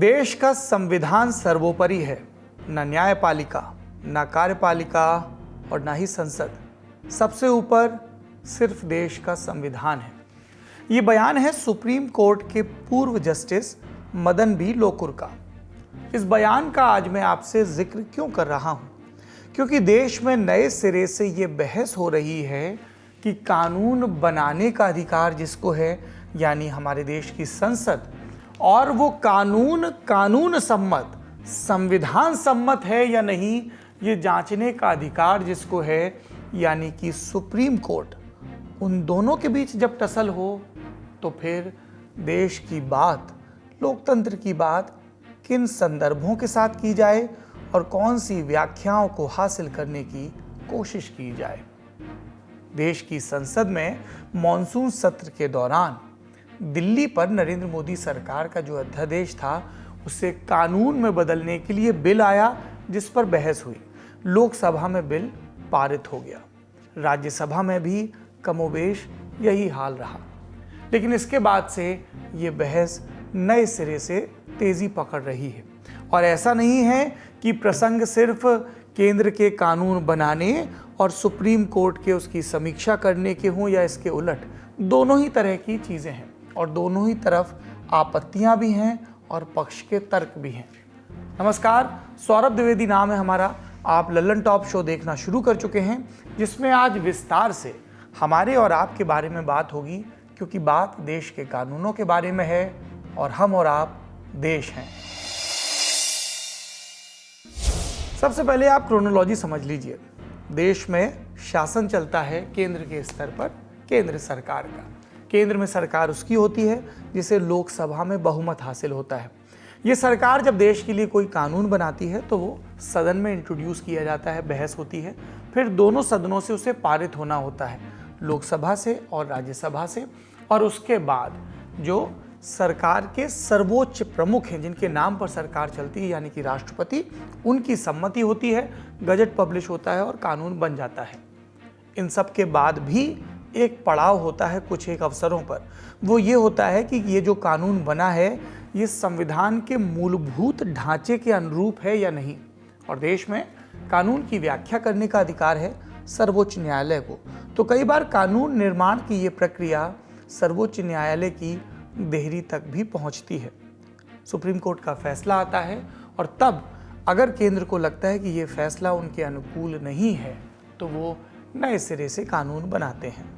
देश का संविधान सर्वोपरि है, न न्यायपालिका, न कार्यपालिका और न ही संसद। सबसे ऊपर सिर्फ देश का संविधान है। ये बयान है सुप्रीम कोर्ट के पूर्व जस्टिस मदन बी लोकुर का। इस बयान का आज मैं आपसे जिक्र क्यों कर रहा हूं? क्योंकि देश में नए सिरे से ये बहस हो रही है कि कानून बनाने का अधिकार जिसको है, यानी हमारे देश की संसद, और वो कानून सम्मत, संविधान सम्मत है या नहीं, ये जांचने का अधिकार जिसको है, यानी कि सुप्रीम कोर्ट, उन दोनों के बीच जब टसल हो तो फिर देश की बात, लोकतंत्र की बात किन संदर्भों के साथ की जाए और कौन सी व्याख्याओं को हासिल करने की कोशिश की जाए। देश की संसद में मॉनसून सत्र के दौरान दिल्ली पर नरेंद्र मोदी सरकार का जो अध्यादेश था उसे कानून में बदलने के लिए बिल आया, जिस पर बहस हुई। लोकसभा में बिल पारित हो गया, राज्यसभा में भी कमोबेश यही हाल रहा। लेकिन इसके बाद से ये बहस नए सिरे से तेजी पकड़ रही है। और ऐसा नहीं है कि प्रसंग सिर्फ केंद्र के कानून बनाने और सुप्रीम कोर्ट के उसकी समीक्षा करने के हों या इसके उलट। दोनों ही तरह की चीज़ें हैं और दोनों ही तरफ आपत्तियां भी हैं और पक्ष के तर्क भी हैं। नमस्कार, सौरभ द्विवेदी नाम है हमारा। आप लल्लन टॉप शो देखना शुरू कर चुके हैं, जिसमें आज विस्तार से हमारे और आपके बारे में बात होगी, क्योंकि बात देश के कानूनों के बारे में है और हम और आप देश हैं। सबसे पहले आप क्रोनोलॉजी समझ लीजिए। देश में शासन चलता है केंद्र के स्तर पर, केंद्र सरकार का। केंद्र में सरकार उसकी होती है जिसे लोकसभा में बहुमत हासिल होता है। ये सरकार जब देश के लिए कोई कानून बनाती है तो वो सदन में इंट्रोड्यूस किया जाता है, बहस होती है, फिर दोनों सदनों से उसे पारित होना होता है, लोकसभा से और राज्यसभा से। और उसके बाद जो सरकार के सर्वोच्च प्रमुख हैं, जिनके नाम पर सरकार चलती है, यानी कि राष्ट्रपति, उनकी सम्मति होती है, गजट पब्लिश होता है और कानून बन जाता है। इन सब के बाद भी एक पड़ाव होता है कुछ एक अवसरों पर। वो ये होता है कि ये जो कानून बना है ये संविधान के मूलभूत ढांचे के अनुरूप है या नहीं। और देश में कानून की व्याख्या करने का अधिकार है सर्वोच्च न्यायालय को। तो कई बार कानून निर्माण की ये प्रक्रिया सर्वोच्च न्यायालय की देहरी तक भी पहुंचती है। सुप्रीम कोर्ट का फैसला आता है और तब अगर केंद्र को लगता है कि ये फैसला उनके अनुकूल नहीं है तो वो नए सिरे से कानून बनाते हैं।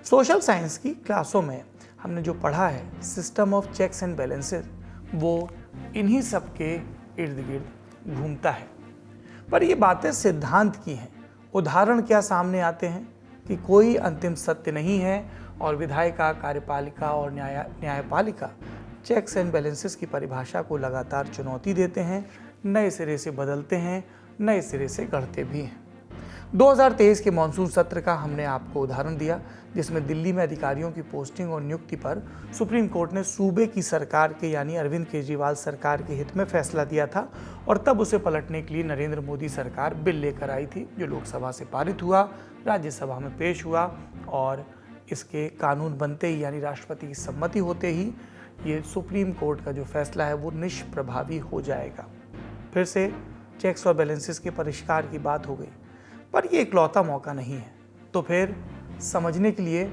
सोशल साइंस की क्लासों में हमने जो पढ़ा है, system of checks and balances, वो इन्हीं सब के इर्द गिर्द घूमता है। पर ये बातें सिद्धांत की हैं। उदाहरण क्या सामने आते हैं कि कोई अंतिम सत्य नहीं है और विधायिका, कार्यपालिका और न्यायपालिका चेक्स एंड बैलेंसेस की परिभाषा को लगातार चुनौती देते हैं, नए सिरे से बदलते हैं, नए सिरे से गढ़ते भी हैं। 2023 के मॉनसून सत्र का हमने आपको उदाहरण दिया, जिसमें दिल्ली में अधिकारियों की पोस्टिंग और नियुक्ति पर सुप्रीम कोर्ट ने सूबे की सरकार के, यानी अरविंद केजरीवाल सरकार के हित में फैसला दिया था। और तब उसे पलटने के लिए नरेंद्र मोदी सरकार बिल लेकर आई थी, जो लोकसभा से पारित हुआ, राज्यसभा में पेश हुआ और इसके कानून बनते ही, यानी राष्ट्रपति की सम्मति होते ही, ये सुप्रीम कोर्ट का जो फैसला है वो निष्प्रभावी हो जाएगा। फिर से चेक्स और बैलेंसेस के परिष्कार की बात हो गई। पर ये इकलौता मौका नहीं है। तो फिर समझने के लिए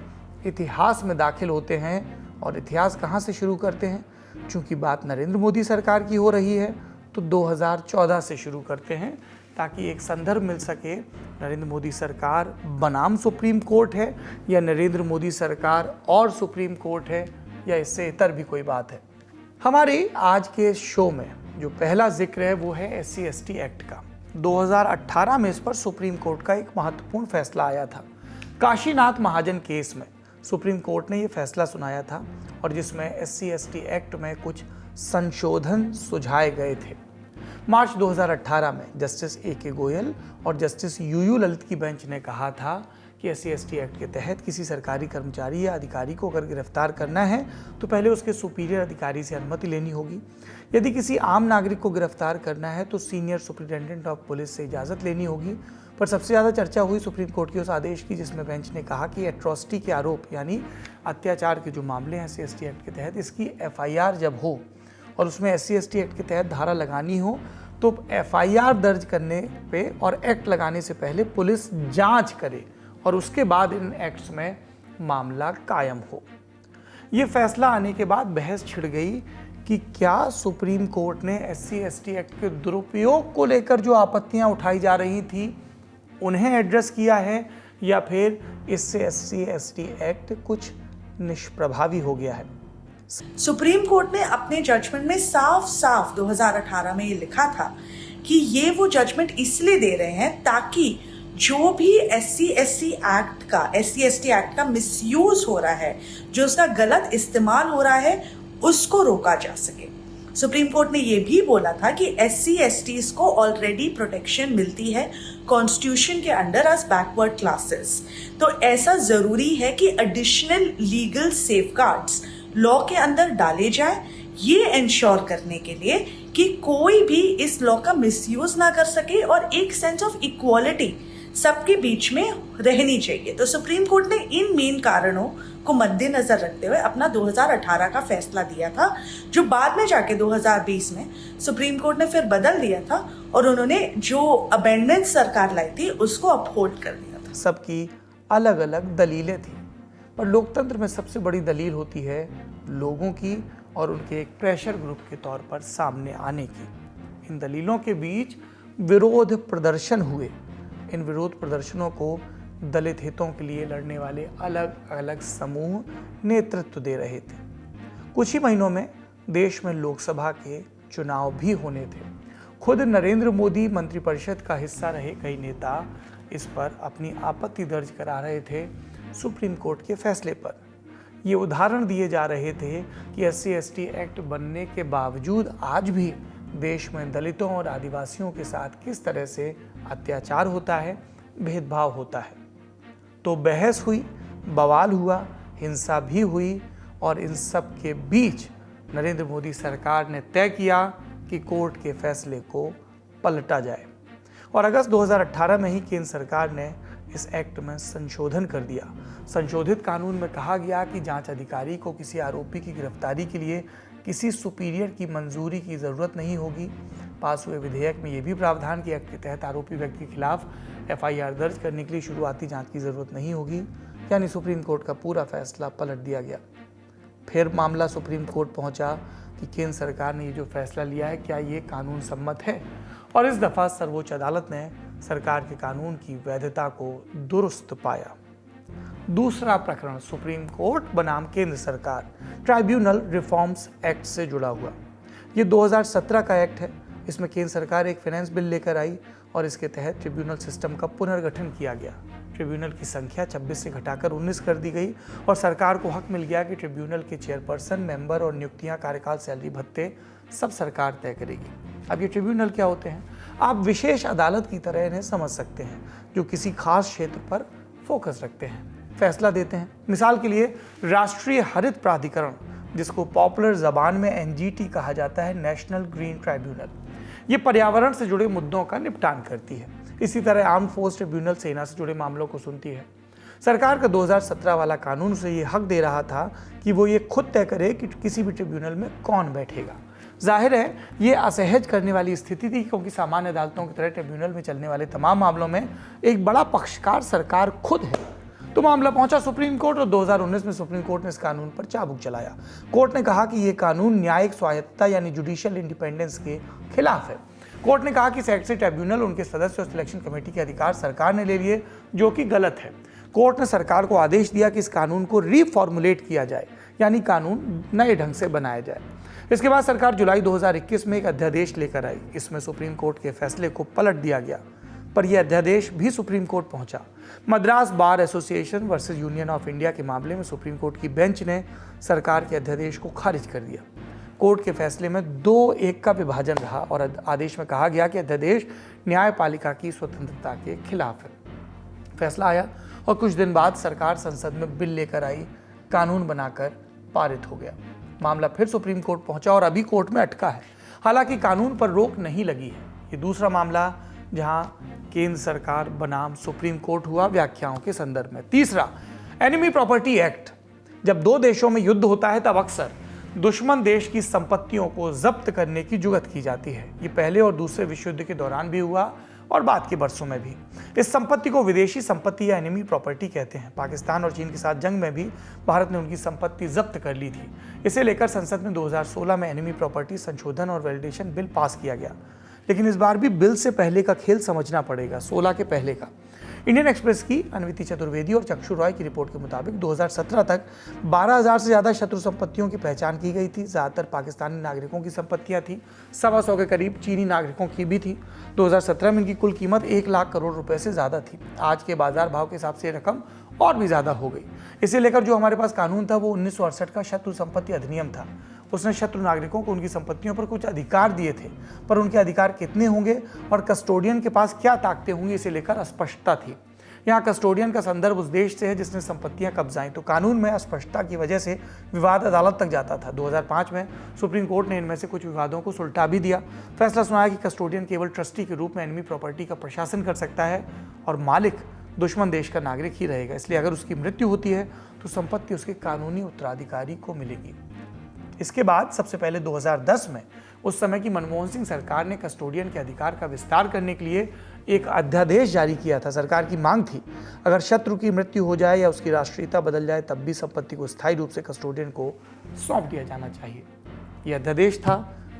इतिहास में दाखिल होते हैं। और इतिहास कहाँ से शुरू करते हैं? चूँकि बात नरेंद्र मोदी सरकार की हो रही है तो 2014 से शुरू करते हैं, ताकि एक संदर्भ मिल सके। नरेंद्र मोदी सरकार बनाम सुप्रीम कोर्ट है या नरेंद्र मोदी सरकार और सुप्रीम कोर्ट है, या इससे इतर भी कोई बात है। हमारे आज के शो में जो पहला जिक्र है वो है SC/ST एक्ट का। 2018 में इस पर सुप्रीम कोर्ट का एक महत्वपूर्ण फैसला आया था। काशीनाथ महाजन केस में सुप्रीम कोर्ट ने ये फैसला सुनाया था और जिसमें SC/ST एक्ट में कुछ संशोधन सुझाए गए थे। मार्च 2018 में जस्टिस AK गोयल और जस्टिस UU ललित की बेंच ने कहा था कि SC/ST एक्ट के तहत किसी सरकारी कर्मचारी या अधिकारी को अगर गिरफ्तार करना है तो पहले उसके सुपीरियर अधिकारी से अनुमति लेनी होगी। यदि किसी आम नागरिक को गिरफ्तार करना है तो सीनियर सुपरिटेंडेंट ऑफ पुलिस से इजाज़त लेनी होगी। पर सबसे ज़्यादा चर्चा हुई सुप्रीम कोर्ट के उस आदेश की, जिसमें बेंच ने कहा कि एट्रोसिटी के आरोप, यानी अत्याचार के जो मामले हैं SC/ST एक्ट के तहत, इसकी FIR जब हो और उसमें SC/ST एक्ट के तहत धारा लगानी हो तो FIR दर्ज करने पे और एक्ट लगाने से पहले पुलिस जांच करे और उसके बाद इन एक्ट्स में मामला कायम हो। ये फैसला आने के बाद बहस छिड़ गई कि क्या सुप्रीम कोर्ट ने SC/ST एक्ट के दुरुपयोग को लेकर जो आपत्तियां उठाई जा रही थी उन्हें एड्रेस किया है या फिर इससे SC/ST एक्ट कुछ निष्प्रभावी हो गया है। सुप्रीम कोर्ट ने अपने जजमेंट में साफ साफ 2018 में ये लिखा था कि ये वो जजमेंट इसलिए दे रहे हैं ताकि जो भी SC/ST एक्ट का मिसयूज हो रहा है, जो उसका गलत इस्तेमाल हो रहा है, उसको रोका जा सके। सुप्रीम कोर्ट ने ये भी बोला था कि SC/STs को ऑलरेडी प्रोटेक्शन मिलती है कॉन्स्टिट्यूशन के अंडर एज बैकवर्ड क्लासेस, तो ऐसा जरूरी है कि एडिशनल लीगल सेफगार्ड्स लॉ के अंदर डाले जाए, ये इंश्योर करने के लिए कि कोई भी इस लॉ का मिसयूज ना कर सके और एक सेंस ऑफ इक्वालिटी सबके बीच में रहनी चाहिए। तो सुप्रीम कोर्ट ने इन मेन कारणों को मद्देनजर रखते हुए अपना 2018 का फैसला दिया था, जो बाद में जाके 2020 में सुप्रीम कोर्ट ने फिर बदल दिया था और उन्होंने जो अमेंडमेंट सरकार लाई थी उसको अपहोल्ड कर दिया था। सबकी अलग अलग दलीलें थी, पर लोकतंत्र में सबसे बड़ी दलील होती है लोगों की और उनके एक प्रेशर ग्रुप के तौर पर सामने आने की। इन दलीलों के बीच विरोध प्रदर्शन हुए। इन विरोध प्रदर्शनों को दलित हितों के लिए लड़ने वाले अलग अलग समूह नेतृत्व दे रहे थे। कुछ ही महीनों में देश में लोकसभा के चुनाव भी होने थे। खुद नरेंद्र मोदी मंत्रिपरिषद का हिस्सा रहे कई नेता इस पर अपनी आपत्ति दर्ज करा रहे थे सुप्रीम कोर्ट के फैसले पर। ये उदाहरण दिए जा रहे थे कि SC/ST एक्ट बनने के बावजूद आज भी देश में दलितों और आदिवासियों के साथ किस तरह से अत्याचार होता है, भेदभाव होता है। तो बहस हुई, बवाल हुआ, हिंसा भी हुई और इन सब के बीच नरेंद्र मोदी सरकार ने तय किया कि कोर्ट के फैसले को पलटा जाए और अगस्त 2018 में ही केंद्र सरकार ने इस एक्ट में संशोधन कर दिया। संशोधित कानून में कहा गया कि जांच अधिकारी को किसी आरोपी की गिरफ्तारी के लिए किसी सुपीरियर की मंजूरी की ज़रूरत नहीं होगी। पास हुए विधेयक में यह भी प्रावधान कि एक्ट के तहत आरोपी व्यक्ति के खिलाफ FIR दर्ज करने के लिए शुरुआती जांच की ज़रूरत नहीं होगी। यानी सुप्रीम कोर्ट का पूरा फैसला पलट दिया गया। फिर मामला सुप्रीम कोर्ट पहुंचा कि केंद्र सरकार ने ये जो फैसला लिया है क्या ये कानून सम्मत है, और इस दफ़ा सर्वोच्च अदालत ने सरकार के कानून की वैधता को दुरुस्त पाया। दूसरा प्रकरण सुप्रीम कोर्ट बनाम केंद्र सरकार ट्राइब्यूनल रिफॉर्म्स एक्ट से जुड़ा हुआ। ये 2017 का एक्ट है। इसमें केंद्र सरकार एक फाइनेंस बिल लेकर आई और इसके तहत ट्रिब्यूनल सिस्टम का पुनर्गठन किया गया। ट्रिब्यूनल की संख्या 26 से घटाकर 19 कर दी गई और सरकार को हक मिल गया कि ट्रिब्यूनल के चेयरपर्सन, मेंबर और नियुक्तियां, कार्यकाल, सैलरी, भत्ते सब सरकार तय करेगी। अब ये ट्रिब्यूनल क्या होते हैं? आप विशेष अदालत की तरह इन्हें समझ सकते हैं, जो किसी खास क्षेत्र पर फोकस रखते हैं, फैसला देते हैं। मिसाल के लिए राष्ट्रीय हरित प्राधिकरण, जिसको पॉपुलर जबान में NGT कहा जाता है, नेशनल ग्रीन ट्राइब्यूनल, ये पर्यावरण से जुड़े मुद्दों का निपटान करती है। इसी तरह आर्म फोर्स ट्रिब्यूनल सेना से जुड़े मामलों को सुनती है। सरकार का 2017 वाला कानून से ये हक दे रहा था कि वो ये खुद तय करे कि किसी भी ट्रिब्यूनल में कौन बैठेगा। जाहिर है ये असहज करने वाली स्थिति थी, क्योंकि सामान्य अदालतों की तरह ट्रिब्यूनल में चलने वाले तमाम मामलों में एक बड़ा पक्षकार सरकार खुद है। तो मामला पहुंचा सुप्रीम कोर्ट और 2019 में सुप्रीम कोर्ट ने इस कानून पर चाबुक चलाया। कोर्ट ने कहा कि ये कानून न्यायिक स्वायत्तता यानी जुडिशियल इंडिपेंडेंस के खिलाफ है। कोर्ट ने कहा कि एक्ट से ट्रिब्यूनल, उनके सदस्य और सिलेक्शन कमेटी के अधिकार सरकार ने ले लिए, जो कि गलत है। कोर्ट ने सरकार को आदेश दिया कि इस कानून को रीफॉर्मुलेट किया जाए, यानी कानून नए ढंग से बनाया जाए। इसके बाद सरकार जुलाई 2021 में एक अध्यादेश लेकर आई। इसमें सुप्रीम कोर्ट के फैसले को पलट दिया गया, पर यह अध्यादेश भी सुप्रीम कोर्ट पहुंचा। Madras bar association versus union of India के मामले में सुप्रीम कोर्ट की बेंच ने सरकार के अध्यादेश को खारिज कर दिया। कोर्ट के फैसले में 2-1 का विभाजन रहा और आदेश में कहा गया कि अध्यादेश न्यायपालिका की स्वतंत्रता के खिलाफ है। फैसला आया और कुछ दिन बाद सरकार संसद में बिल लेकर आई, कानून बनाकर पारित हो गया। मामला फिर सुप्रीम कोर्ट पहुंचा और अभी कोर्ट में अटका है। हालांकि कानून पर रोक नहीं लगी है। ये दूसरा मामला जहां केंद्र सरकार बनाम सुप्रीम कोर्ट हुआ व्याख्याओं के संदर्भ में। तीसरा, एनिमी प्रॉपर्टी एक्ट। जब दो देशों में युद्ध होता है तब अक्सर दुश्मन देश की संपत्तियों को जब्त करने की जुगत की जाती है। ये पहले और दूसरे विश्व युद्ध के दौरान भी हुआ और बाद के वर्षों में भी। इस संपत्ति को विदेशी संपत्ति या एनिमी प्रॉपर्टी कहते हैं। पाकिस्तान और चीन के साथ जंग में भी भारत ने उनकी संपत्ति जब्त कर ली थी। इसे लेकर संसद में 2016 में एनिमी प्रॉपर्टी संशोधन और वैलिडेशन बिल पास किया गया। लेकिन इस बार भी बिल से पहले का खेल समझना पड़ेगा, 16 के पहले का। इंडियन एक्सप्रेस की अनविति चतुर्वेदी और चक्षु रॉय की रिपोर्ट के मुताबिक 2017 तक 12,000 से ज़्यादा शत्रु संपत्तियों की पहचान की गई थी। ज़्यादातर पाकिस्तानी नागरिकों की संपत्तियां थी, 125 के करीब चीनी नागरिकों की भी थी। 2017 में इनकी कुल कीमत 1 लाख करोड़ रुपए से ज़्यादा थी। आज के बाजार भाव के हिसाब से ये रकम और भी ज़्यादा हो गई। इसे लेकर जो हमारे पास कानून था वो 1968 का शत्रु संपत्ति अधिनियम था। उसने शत्रु नागरिकों को उनकी संपत्तियों पर कुछ अधिकार दिए थे, पर उनके अधिकार कितने होंगे और कस्टोडियन के पास क्या ताकतें होंगी, इसे लेकर अस्पष्टता थी। यहाँ कस्टोडियन का संदर्भ उस देश से है जिसने संपत्तियां कब्जाएं, तो कानून में अस्पष्टता की वजह से विवाद अदालत तक जाता था। 2005 में सुप्रीम कोर्ट ने इनमें से कुछ विवादों को सुलझा भी दिया। फैसला सुनाया कि कस्टोडियन केवल ट्रस्टी के रूप में एनिमी प्रॉपर्टी का प्रशासन कर सकता है और मालिक दुश्मन देश का नागरिक ही रहेगा। इसलिए अगर उसकी मृत्यु होती है तो संपत्ति उसके कानूनी उत्तराधिकारी को मिलेगी। इसके बाद सबसे पहले 2010 में उस समय की मनमोहन सिंह सरकार ने कस्टोडियन के अधिकार का विस्तार करने के लिए एक अध्यादेश जारी किया था। सरकार की मांग थी अगर शत्रु की मृत्यु हो जाए या उसकी राष्ट्रीयता बदल जाए तब भी संपत्ति को स्थायी रूप से कस्टोडियन को सौंप दिया जाना चाहिए। यह अध्यादेश था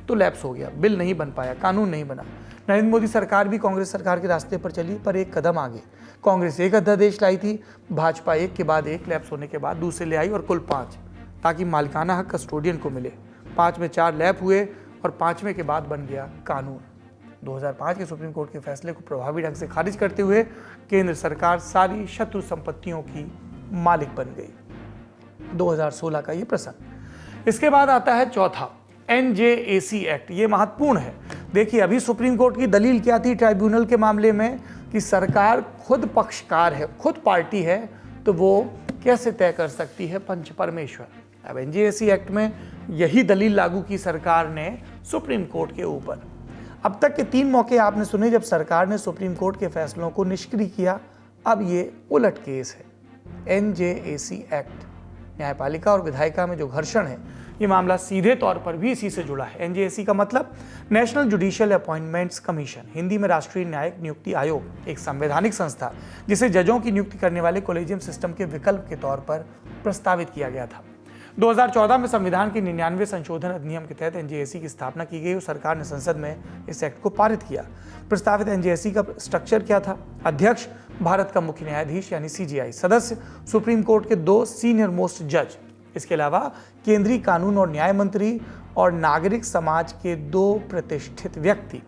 तो लैप्स हो गया, बिल नहीं बन पाया, कानून नहीं बना। नरेंद्र मोदी सरकार भी कांग्रेस सरकार के रास्ते पर चली, पर एक कदम आगे। कांग्रेस एक अध्यादेश लाई थी, भाजपा एक के बाद एक लैप्स होने के बाद दूसरे ले आई और कुल 5, ताकि मालिकाना हक कस्टोडियन को मिले। 5 में 4 लैप हुए और 5वें के बाद बन गया कानून। 2005 के सुप्रीम कोर्ट के फैसले को प्रभावी ढंग से खारिज करते हुए केंद्र सरकार सारी शत्रु संपत्तियों की मालिक बन गई। 2016 का ये प्रसंग। इसके बाद आता है चौथा, NJAC एक्ट। ये महत्वपूर्ण है। देखिए, अभी सुप्रीम कोर्ट की दलील क्या थी ट्राइब्यूनल के मामले में कि सरकार खुद पक्षकार है, खुद पार्टी है, तो वो कैसे तय कर सकती है पंच परमेश्वर। अब NJAC एक्ट में यही दलील लागू की सरकार ने सुप्रीम कोर्ट के ऊपर। अब तक के 3 मौके आपने सुने जब सरकार ने सुप्रीम कोर्ट के फैसलों को निष्क्रिय किया। अब ये उलट केस है। NJAC एक्ट, न्यायपालिका और विधायिका में जो घर्षण है, ये मामला सीधे तौर पर भी इसी से जुड़ा है। NJAC का मतलब national judicial appointments commission, Hindi में राष्ट्रीय न्यायिक नियुक्ति आयोग, एक संवैधानिक संस्था जिसे जजों की नियुक्ति करने वाले कॉलेजियम सिस्टम के विकल्प के तौर पर प्रस्तावित किया गया था। 2014 में संविधान के 99वें संशोधन अधिनियम के तहत NJAC की स्थापना की गई और सरकार ने संसद में इस एक्ट को पारित किया। प्रस्तावित NJAC का स्ट्रक्चर क्या था? अध्यक्ष भारत का मुख्य न्यायाधीश यानी CJI, सदस्य सुप्रीम कोर्ट के 2 सीनियर मोस्ट जज, इसके अलावा केंद्रीय कानून और न्याय मंत्री और नागरिक समाज के 2 प्रतिष्ठित व्यक्ति।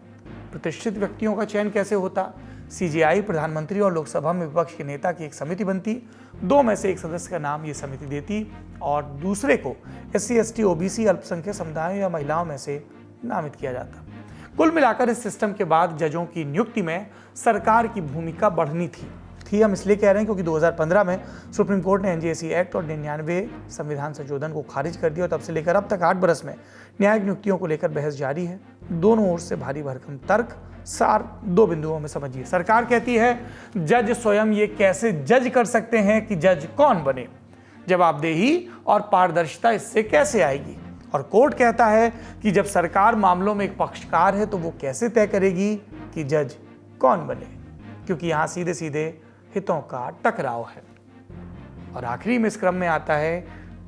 प्रतिष्ठित व्यक्तियों का चयन कैसे होता? CJI प्रधानमंत्री और लोकसभा में विपक्ष के नेता की एक समिति बनती, 2 में से एक सदस्य का नाम ये समिति देती और दूसरे को SC, ST, OBC, अल्पसंख्यक समुदायों या महिलाओं में से नामित किया जाता। कुल मिलाकर इस सिस्टम के बाद जजों की नियुक्ति में सरकार की भूमिका बढ़नी थी। हम इसलिए कह रहे हैं क्योंकि 2015 में सुप्रीम कोर्ट ने NJAC एक्ट और 99वें संविधान संशोधन को खारिज कर दिया और तब से लेकर अब तक 8 बरस में न्यायिक नियुक्तियों को लेकर बहस जारी है। दोनों ओर से भारी भरकम तर्क। सार 2 बिंदुओं में समझिए। सरकार कहती है जज स्वयं ये कैसे जज कर सकते हैं कि जज कौन बने, जवाबदेही और पारदर्शिता इससे कैसे आएगी। और कोर्ट कहता है कि जब सरकार मामलों में एक पक्षकार है तो वो कैसे तय करेगी कि जज कौन बने, क्योंकि यहाँ सीधे सीधे हितों का टकराव है। और आखिरी में इस क्रम में आता है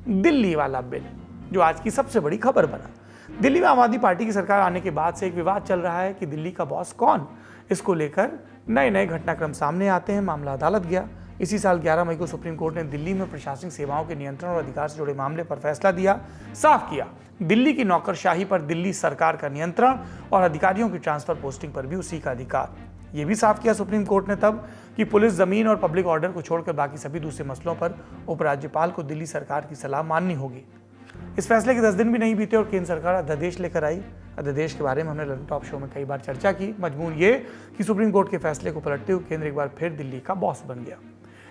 दिल्ली वाला बिल, जो आज की सबसे बड़ी खबर बना। दिल्ली में आम आदमी पार्टी की सरकार आने के बाद से एक विवाद चल रहा है कि दिल्ली का बॉस कौन। इसको लेकर नए नए घटनाक्रम सामने आते हैं। मामला अदालत गया। इसी साल 11 मई को सुप्रीम कोर्ट ने दिल्ली में प्रशासनिक सेवाओं के नियंत्रण और अधिकार से जुड़े मामले पर फैसला दिया। साफ किया दिल्ली की नौकरशाही पर दिल्ली सरकार का नियंत्रण और अधिकारियों की ट्रांसफर पोस्टिंग पर भी उसी का अधिकार। ये भी साफ किया सुप्रीम कोर्ट ने तब कि पुलिस, जमीन और पब्लिक ऑर्डर को छोड़कर बाकी सभी दूसरे मसलों पर उपराज्यपाल को दिल्ली सरकार की सलाह माननी होगी। इस फैसले के 10 दिन भी नहीं बीते और केंद्र सरकार अध्यादेश लेकर आई। अध्यादेश के बारे में हमने लंदन टॉप शो में कई बार चर्चा की। मजमून ये कि सुप्रीम कोर्ट के फैसले को पलटते हुए केंद्र एक बार फिर दिल्ली का बॉस बन गया।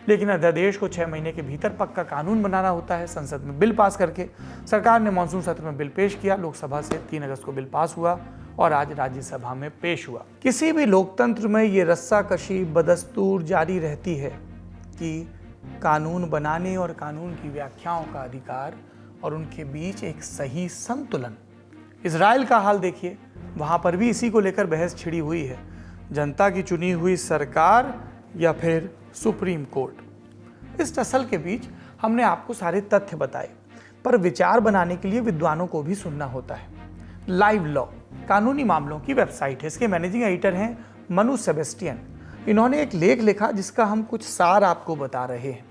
लेकिन अध्यादेश को 6 महीने के भीतर पक्का कानून बनाना होता है। संसद में बिल पास करके सरकार ने मानसून सत्र में बिल पेश किया। लोकसभा से 3 अगस्त को बिल पास हुआ और आज राज्यसभा में पेश हुआ। किसी भी लोकतंत्र में ये रस्साकशी बदस्तूर जारी रहती है कि कानून बनाने और कानून की व्याख्याओं का अधिकार और उनके बीच एक सही संतुलन। इजराइल का हाल देखिए, वहां पर भी इसी को लेकर बहस छिड़ी हुई है, जनता की चुनी हुई सरकार या फिर सुप्रीम कोर्ट। इस टसल के बीच हमने आपको सारे तथ्य बताए, पर विचार बनाने के लिए विद्वानों को भी सुनना होता है। लाइव लॉ कानूनी मामलों की वेबसाइट है, इसके मैनेजिंग एडिटर हैं मनु सेबेस्टियन। इन्होंने एक लेख लिखा जिसका हम कुछ सार आपको बता रहे हैं।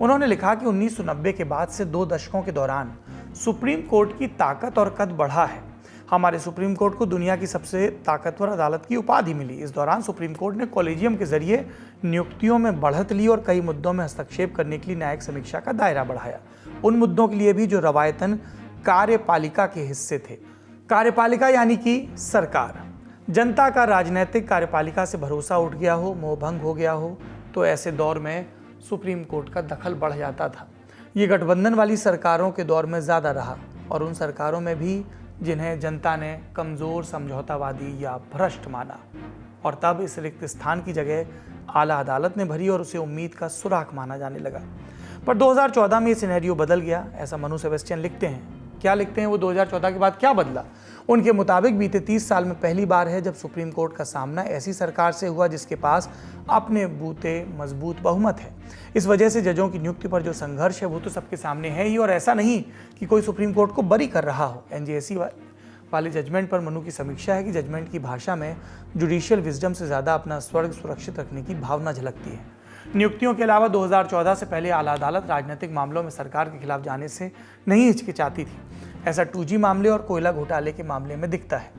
उन्होंने लिखा कि 1990 के बाद से 2 दशकों के दौरान सुप्रीम कोर्ट की ताकत और कद बढ़ा है। हमारे सुप्रीम कोर्ट को दुनिया की सबसे ताकतवर अदालत की उपाधि मिली। इस दौरान सुप्रीम कोर्ट ने कॉलेजियम के जरिए नियुक्तियों में बढ़त ली और कई मुद्दों में हस्तक्षेप करने के लिए न्यायिक समीक्षा का दायरा बढ़ाया, उन मुद्दों के लिए भी जो रवायतन कार्यपालिका के हिस्से थे। कार्यपालिका यानी कि सरकार। जनता का राजनीतिक कार्यपालिका से भरोसा उठ गया हो, मोहभंग हो गया हो, तो ऐसे दौर में सुप्रीम कोर्ट का दखल बढ़ जाता था। ये गठबंधन वाली सरकारों के दौर में ज़्यादा रहा, और उन सरकारों में भी जिन्हें जनता ने कमज़ोर, समझौतावादी या भ्रष्ट माना। और तब इस रिक्त स्थान की जगह आला अदालत ने भरी और उसे उम्मीद का सुराग माना जाने लगा। पर 2014 में ये सिनेरियो बदल गया, ऐसा मनु सेबेस्टियन लिखते हैं। क्या लिखते हैं वो? 2014 के बाद क्या बदला? उनके मुताबिक बीते 30 साल में पहली बार है जब सुप्रीम कोर्ट का सामना ऐसी सरकार से हुआ जिसके पास अपने बूते मजबूत बहुमत है। इस वजह से जजों की नियुक्ति पर जो संघर्ष है वो तो सबके सामने है ही, और ऐसा नहीं कि कोई सुप्रीम कोर्ट को बरी कर रहा हो। एनजेएसी वाले जजमेंट पर मनु की समीक्षा है कि जजमेंट की भाषा में जुडिशियल विजडम से ज़्यादा अपना स्वर्ग सुरक्षित रखने की भावना झलकती है। नियुक्तियों के अलावा 2014 से पहले आला अदालत राजनीतिक मामलों में सरकार के खिलाफ जाने से नहीं हिचकिचाती थी। ऐसा 2G मामले और कोयला घोटाले के मामले में दिखता है।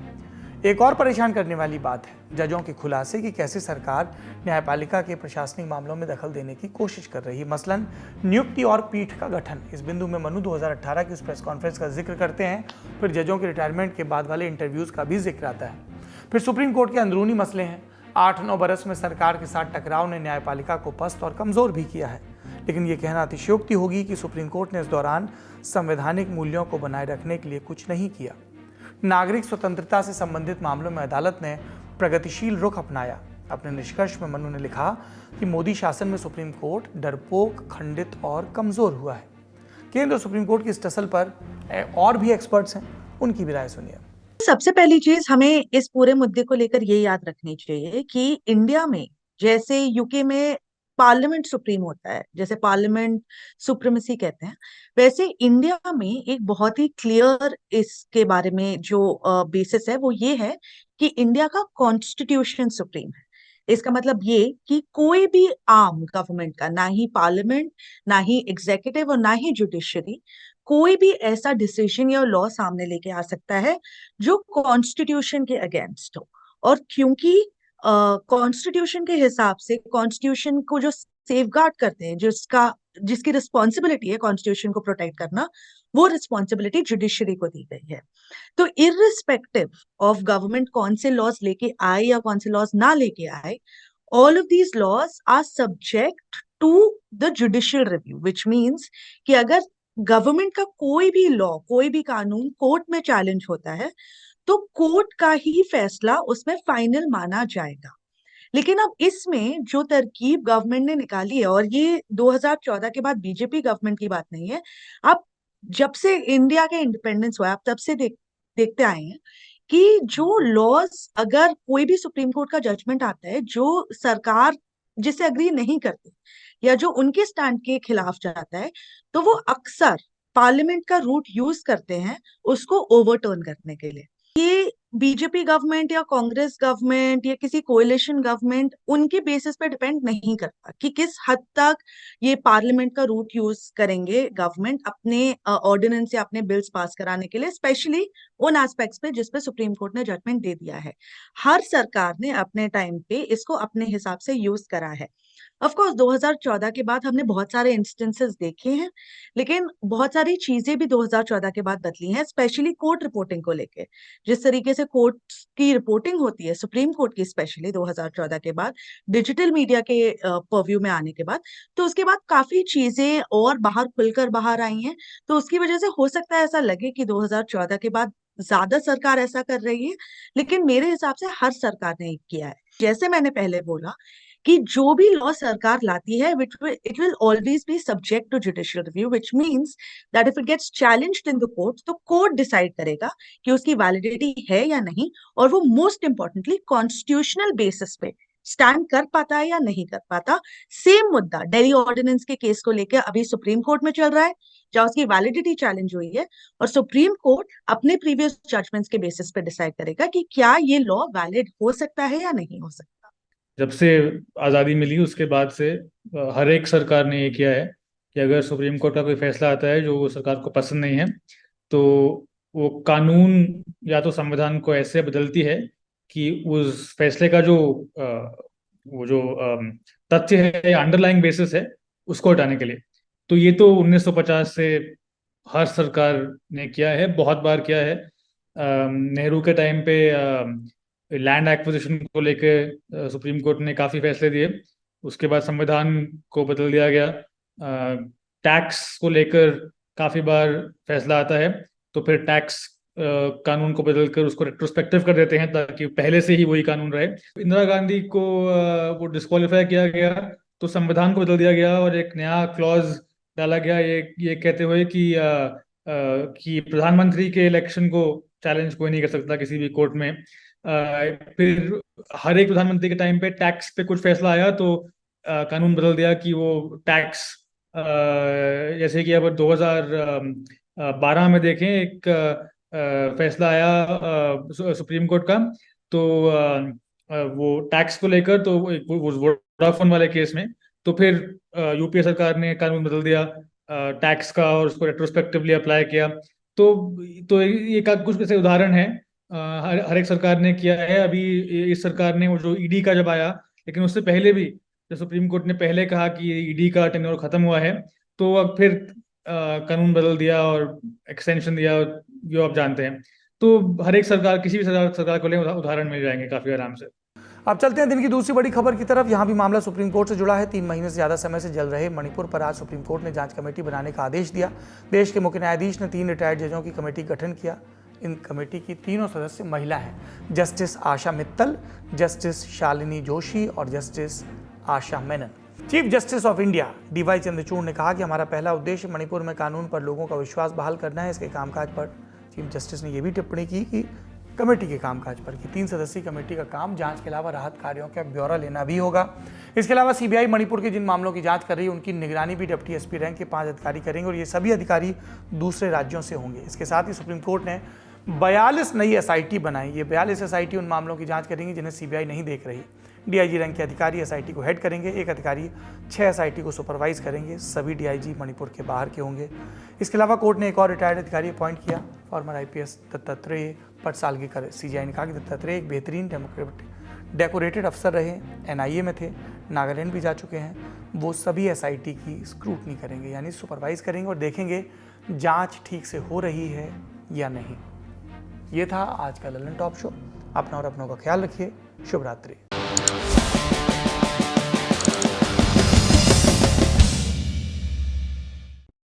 एक और परेशान करने वाली बात है जजों के खुलासे कि कैसे सरकार न्यायपालिका के प्रशासनिक मामलों में दखल देने की कोशिश कर रही है, मसलन नियुक्ति और पीठ का गठन। इस बिंदु में मनु 2018 की उस प्रेस कॉन्फ्रेंस का जिक्र करते हैं, फिर जजों के रिटायरमेंट के बाद वाले इंटरव्यूज का भी जिक्र आता है। फिर सुप्रीम कोर्ट के अंदरूनी मसले हैं। 8-9 बरस में सरकार के साथ टकराव ने न्यायपालिका को पस्त और कमजोर भी किया है, लेकिन यह कहना अतिशयोक्ति होगी कि सुप्रीम कोर्ट ने इस दौरान संवैधानिक मूल्यों को बनाए रखने के लिए कुछ नहीं किया। नागरिक स्वतंत्रता से संबंधित मामलों में अदालत ने प्रगतिशील रुख अपनाया। अपने निष्कर्ष में मनु ने लिखा कि मोदी शासन में सुप्रीम कोर्ट डरपोक, खंडित और कमजोर हुआ है। केंद्र सुप्रीम कोर्ट की इस टसल पर और भी एक्सपर्ट्स हैं, उनकी भी राय सुनिए। सबसे पहली चीज हमें इस पूरे मुद्दे को लेकर ये याद रखनी चाहिए कि इंडिया में जैसे यूके में पार्लियामेंट सुप्रीम होता है, जैसे पार्लियामेंट सुप्रीमेसी कहते हैं, वैसे इंडिया में एक बहुत ही क्लियर इसके बारे में जो बेसिस है वो ये है कि इंडिया का कॉन्स्टिट्यूशन सुप्रीम है। इसका मतलब ये कि कोई भी आर्म गवर्नमेंट का, ना ही पार्लियामेंट, ना ही एग्जीक्यूटिव और ना ही जुडिशरी, कोई भी ऐसा डिसीजन या लॉ सामने लेके आ सकता है जो कॉन्स्टिट्यूशन के अगेंस्ट हो। और क्योंकि कॉन्स्टिट्यूशन के हिसाब से कॉन्स्टिट्यूशन को जो सेफगार्ड करते हैं, जिसकी रिस्पॉन्सिबिलिटी है कॉन्स्टिट्यूशन को प्रोटेक्ट करना, वो रिस्पॉन्सिबिलिटी जुडिशरी को दी गई है। तो इररिस्पेक्टिव ऑफ गवर्नमेंट कौन से लॉज लेके आए या कौन से लॉज ना लेके आए, all of these laws are subject to the judicial review, which means कि अगर गवर्नमेंट का कोई भी लॉ, कोई भी कानून कोर्ट में चैलेंज होता है तो कोर्ट का ही फैसला उसमें फाइनल माना जाएगा। लेकिन अब इसमें जो तरकीब गवर्नमेंट ने निकाली है, और ये 2014 के बाद बीजेपी गवर्नमेंट की बात नहीं है, अब जब से इंडिया के इंडिपेंडेंस हुआ, आप तब से देखते आए हैं कि जो लॉज, अगर कोई भी सुप्रीम कोर्ट का जजमेंट आता है जो सरकार जिसे अग्री नहीं करती या जो उनके स्टैंड के खिलाफ जाता है, तो वो अक्सर पार्लियामेंट का रूट यूज करते हैं उसको ओवरटर्न करने के लिए। ये बीजेपी गवर्नमेंट या कांग्रेस गवर्नमेंट या किसी कोएलिशन गवर्नमेंट, उनके बेसिस पे डिपेंड नहीं करता कि किस हद तक ये पार्लियामेंट का रूट यूज करेंगे गवर्नमेंट अपने ऑर्डिनेंस या अपने बिल्स पास कराने के लिए, स्पेशली उन एस्पेक्ट्स पे जिस पे सुप्रीम कोर्ट ने जजमेंट दे दिया है। हर सरकार ने अपने टाइम पे इसको अपने हिसाब से यूज करा है। ऑफ कोर्स 2014 के बाद हमने बहुत सारे इंस्टेंसेस देखे हैं, लेकिन बहुत सारी चीजें भी 2014 के बाद बदली हैं, स्पेशली कोर्ट रिपोर्टिंग को लेके। जिस तरीके से कोर्ट की रिपोर्टिंग होती है सुप्रीम कोर्ट की, स्पेशली 2014 के बाद डिजिटल मीडिया के परव्यू में आने के बाद, तो उसके बाद काफी चीजें और खुलकर बाहर आई हैं। तो उसकी वजह से हो सकता है ऐसा लगे कि 2014 के बाद ज्यादा सरकार ऐसा कर रही है, लेकिन मेरे हिसाब से हर सरकार ने किया है। जैसे मैंने पहले बोला कि जो भी लॉ सरकार लाती है it will always be subject to judicial review, which means that if it gets challenged in the court तो कोर्ट डिसाइड करेगा कि उसकी वैलिडिटी है या नहीं, और वो मोस्ट इंपॉर्टेंटली कॉन्स्टिट्यूशनल बेसिस पे स्टैंड कर पाता है या नहीं कर पाता। सेम मुद्दा दिल्ली ऑर्डिनेंस के केस को लेकर अभी सुप्रीम कोर्ट में चल रहा है, जहां उसकी वैलिडिटी चैलेंज हुई है, और सुप्रीम कोर्ट अपने प्रीवियस जजमेंट्स के बेसिस पे डिसाइड करेगा कि क्या ये लॉ वैलिड हो सकता है या नहीं हो सकता। जब से आज़ादी मिली उसके बाद से हर एक सरकार ने ये किया है कि अगर सुप्रीम कोर्ट का कोई फैसला आता है जो सरकार को पसंद नहीं है तो वो कानून या तो संविधान को ऐसे बदलती है कि उस फैसले का जो वो जो तथ्य है, अंडरलाइंग बेसिस है, उसको हटाने के लिए। तो ये तो 1950 से हर सरकार ने किया है, बहुत बार किया है। नेहरू के टाइम पे लैंड एक्विजिशन को लेकर सुप्रीम कोर्ट ने काफी फैसले दिए। उसके बाद संविधान को बदल दिया गया। टैक्स को लेकर काफी बार फैसला आता है तो फिर टैक्स कानून को बदलकर उसको रेट्रोस्पेक्टिव कर देते हैं ताकि पहले से ही वही कानून रहे। इंदिरा गांधी को वो डिस्क्वालीफाई किया गया तो संविधान को बदल दिया गया और एक नया क्लॉज डाला गया ये कहते हुए कि प्रधानमंत्री के इलेक्शन को चैलेंज कोई नहीं कर सकता किसी भी कोर्ट में। फिर हर एक प्रधानमंत्री के टाइम पे टैक्स पे कुछ फैसला आया तो कानून बदल दिया कि वो टैक्स जैसे कि अब 2012 में देखें एक फैसला आया सुप्रीम कोर्ट का, तो वो टैक्स को लेकर तो वो वोडाफोन वाले केस में तो फिर यूपीए सरकार ने कानून बदल दिया टैक्स का और उसको रेट्रोस्पेक्टिवली अप्लाई किया। तो ये कुछ ऐसे उदाहरण है हर एक सरकार ने किया है। अभी इस सरकार ने वो जो ईडी का जब आया, लेकिन उससे पहले भी जब सुप्रीम कोर्ट ने पहले कहा कि ईडी का टेन्योर खत्म हुआ है तो अब फिर कानून बदल दिया और एक्सटेंशन दिया, जो आप जानते हैं। तो हर एक सरकार किसी भी सरकार को ले उदाहरण मिल जाएंगे काफी आराम से। अब चलते हैं दिन की दूसरी बड़ी खबर की तरफ। यहाँ भी मामला सुप्रीम कोर्ट से जुड़ा है। 3 महीने से ज़्यादा समय से जल रहे मणिपुर पर आज सुप्रीम कोर्ट ने जांच कमेटी बनाने का आदेश दिया। देश के मुख्य न्यायाधीश ने 3 रिटायर्ड जजों की कमेटी का गठन किया। इन कमेटी की तीनों सदस्य महिला हैं, जस्टिस आशा मित्तल, जस्टिस शालिनी जोशी और justice Asha Menon. Chief justice of India D Y Chandrachud ने कहा कि हमारा पहला उद्देश्य मणिपुर में कानून पर लोगों का विश्वास बहाल करना है। इसके कामकाज पर चीफ जस्टिस ने यह भी टिप्पणी की कि कमेटी के कामकाज पर कि 3 सदस्यीय कमेटी का काम जांच के अलावा राहत कार्यों का ब्यौरा लेना भी होगा। इसके अलावा सीबीआई मणिपुर के जिन मामलों की जांच कर रही है उनकी निगरानी भी डिप्टी एसपी रैंक के 5 अधिकारी करेंगे और ये सभी अधिकारी दूसरे राज्यों से होंगे। इसके साथ ही सुप्रीम कोर्ट ने 42 नई एसआईटी बनाई। ये 42 एसआईटी उन मामलों की जांच करेंगी जिन्हें सीबीआई नहीं देख रही। डीआईजी रैंक के अधिकारी एसआईटी को हेड करेंगे। एक अधिकारी 6 एसआईटी को सुपरवाइज करेंगे। सभी डीआईजी मणिपुर के बाहर के होंगे। इसके अलावा कोर्ट ने एक और रिटायर्ड अधिकारी अपॉइंट किया, फॉर्मर आईपीएस दत्तात्रेय पटसालगीकर। सीजीआई ने कहा कि दत्तात्रेय एक बेहतरीन डेकोरेटेड अफसर रहे, एनआईए में थे, नागालैंड भी जा चुके हैं। वो सभी एसआईटी की स्क्रूटनी करेंगे, यानी सुपरवाइज करेंगे और देखेंगे जांच ठीक से हो रही है या नहीं। ये था आज का ललन टॉप शो। अपना और अपनों का ख्याल रखिए। शुभ रात्रि।